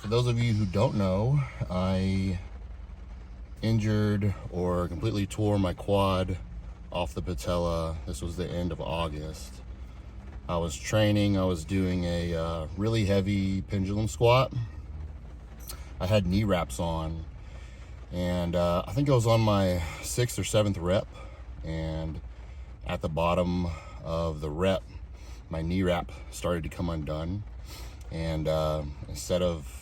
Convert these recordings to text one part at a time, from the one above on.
For those of you who don't know, I injured or completely tore my quad off the patella. This was the end of August. I was training, I was doing a really heavy pendulum squat. I had knee wraps on, and I think I was on my 6th or 7th rep, and at the bottom of the rep, my knee wrap started to come undone, and instead of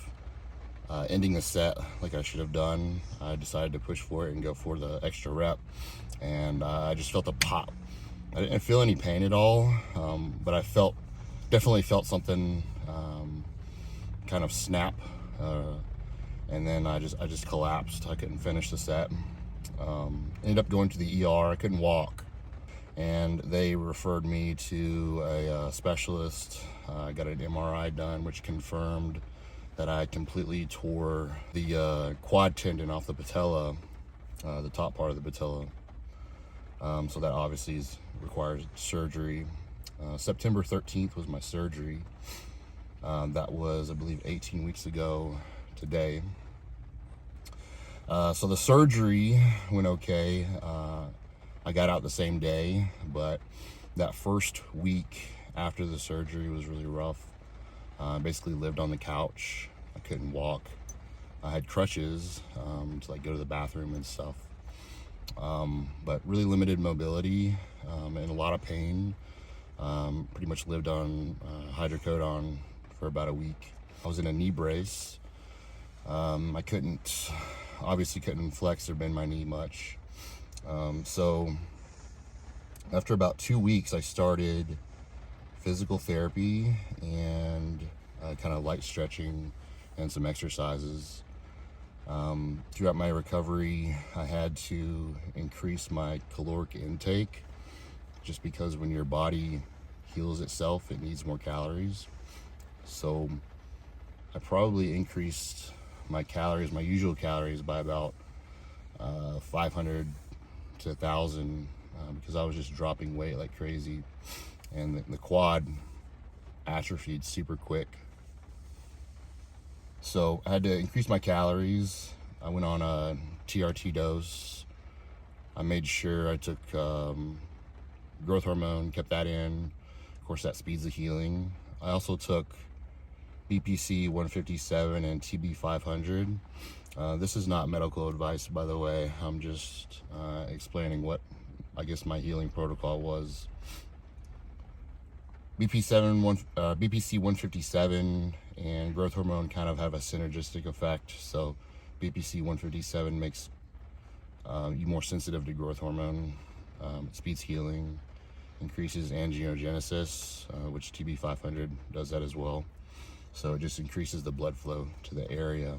ending the set like I should have done, I decided to push for it and go for the extra rep, and I just felt a pop. I didn't feel any pain at all, but I definitely felt something kind of snap, and then I just collapsed. I couldn't finish the set. Ended up going to the ER. I couldn't walk, and they referred me to a specialist. I got an MRI done, which confirmed that I completely tore the quad tendon off the patella, the top part of the patella. So that obviously requires surgery. September 13th was my surgery. That was, I believe, 18 weeks ago today. So the surgery went okay. I got out the same day, but that first week after the surgery was really rough. I basically lived on the couch. I couldn't walk. I had crutches to like go to the bathroom and stuff. But really limited mobility and a lot of pain. Pretty much lived on hydrocodone for about a week. I was in a knee brace. I obviously couldn't flex or bend my knee much. So after about 2 weeks, I started physical therapy and kind of light stretching and some exercises. Throughout my recovery, I had to increase my caloric intake just because when your body heals itself, it needs more calories. So I probably increased my usual calories, by about 500 to 1,000 because I was just dropping weight like crazy. And the quad atrophied super quick. So I had to increase my calories. I went on a TRT dose. I made sure I took growth hormone, kept that in. Of course, that speeds the healing. I also took BPC 157 and TB 500. This is not medical advice, by the way. I'm just explaining what I guess my healing protocol was. BPC 157 and growth hormone kind of have a synergistic effect. So BPC 157 makes you more sensitive to growth hormone. It speeds healing, increases angiogenesis, which TB 500 does that as well. So it just increases the blood flow to the area.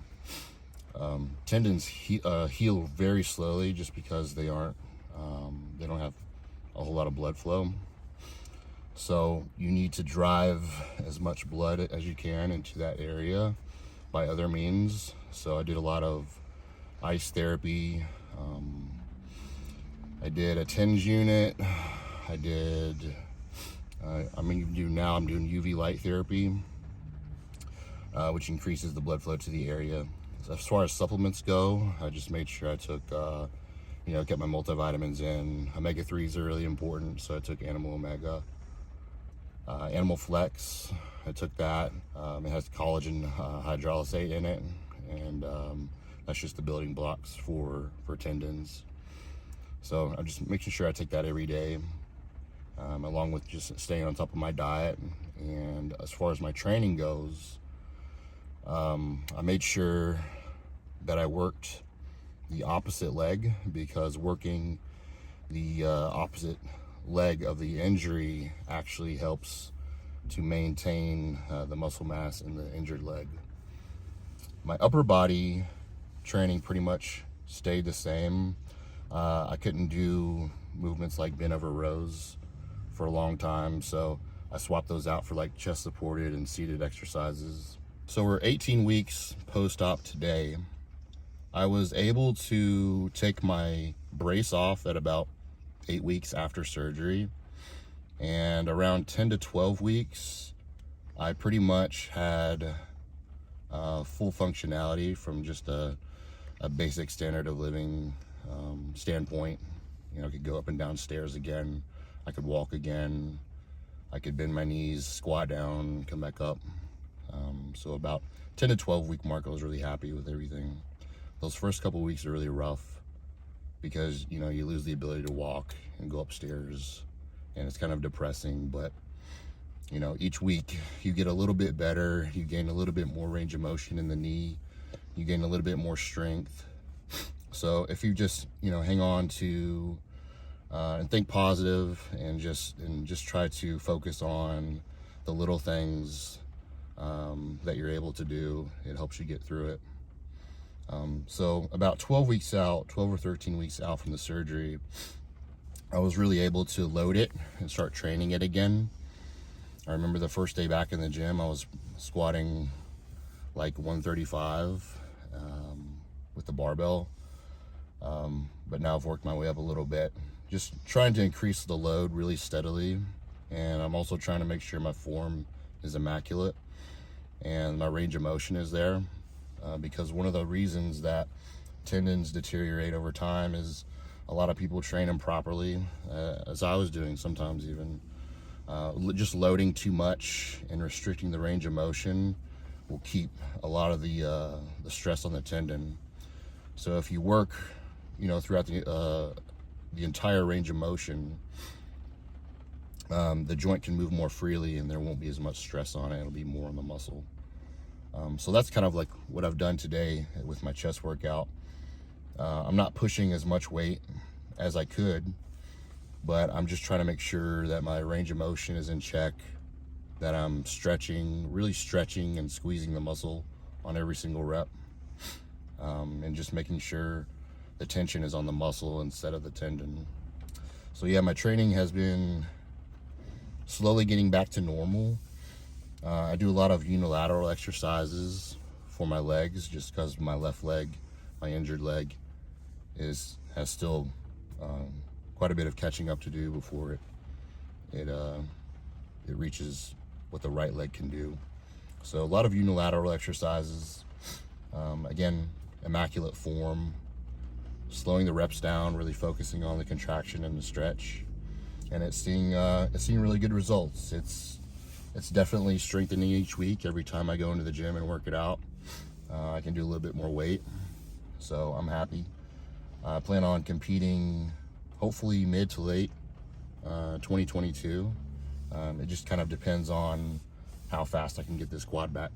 Tendons heal very slowly just because they don't have a whole lot of blood flow. So you need to drive as much blood as you can into that area by other means. So I did a lot of ice therapy. I did a TENS unit. I'm doing UV light therapy, which increases the blood flow to the area. So as far as supplements go, I just made sure I took, kept my multivitamins in. Omega-3s are really important, so I took Animal Omega. Animal Flex, I took that. It has collagen hydrolysate in it, and that's just the building blocks for tendons. So I'm just making sure I take that every day, along with just staying on top of my diet. And as far as my training goes, I made sure that I worked the opposite leg, because working the opposite leg of the injury actually helps to maintain the muscle mass in the injured leg. My upper body training pretty much stayed the same. I couldn't do movements like bent over rows for a long time, so I swapped those out for like chest supported and seated exercises. So we're 18 weeks post-op today. I was able to take my brace off at about 8 weeks after surgery, and around 10 to 12 weeks I pretty much had full functionality from just a basic standard of living standpoint. You know, I could go up and down stairs again. I could walk again. I could bend my knees, squat down, come back up. So about 10 to 12 week mark, I was really happy with everything. Those first couple weeks are really rough because, you know, you lose the ability to walk and go upstairs, and it's kind of depressing. But, you know, each week you get a little bit better. You gain a little bit more range of motion in the knee. You gain a little bit more strength. So if you just, you know, hang on to and think positive and just try to focus on the little things that you're able to do, it helps you get through it. So about 12 weeks out, 12 or 13 weeks out from the surgery, I was really able to load it and start training it again. I remember the first day back in the gym, I was squatting like 135 with the barbell. But now I've worked my way up a little bit, just trying to increase the load really steadily. And I'm also trying to make sure my form is immaculate and my range of motion is there. Because one of the reasons that tendons deteriorate over time is a lot of people train them properly, as I was doing sometimes even. Just loading too much and restricting the range of motion will keep a lot of the stress on the tendon. So if you work, you know, throughout the entire range of motion, the joint can move more freely and there won't be as much stress on it. It'll be more on the muscle. So that's kind of like what I've done today with my chest workout. I'm not pushing as much weight as I could, but I'm just trying to make sure that my range of motion is in check, that I'm stretching, really stretching and squeezing the muscle on every single rep, and just making sure the tension is on the muscle instead of the tendon. So yeah, my training has been slowly getting back to normal. I do a lot of unilateral exercises for my legs just because my left leg, my injured leg, has still quite a bit of catching up to do before it reaches what the right leg can do. So a lot of unilateral exercises. Again, immaculate form, slowing the reps down, really focusing on the contraction and the stretch, and it's seeing really good results. It's definitely strengthening each week. Every time I go into the gym and work it out, I can do a little bit more weight, so I'm happy. I plan on competing hopefully mid to late 2022. It just kind of depends on how fast I can get this quad back.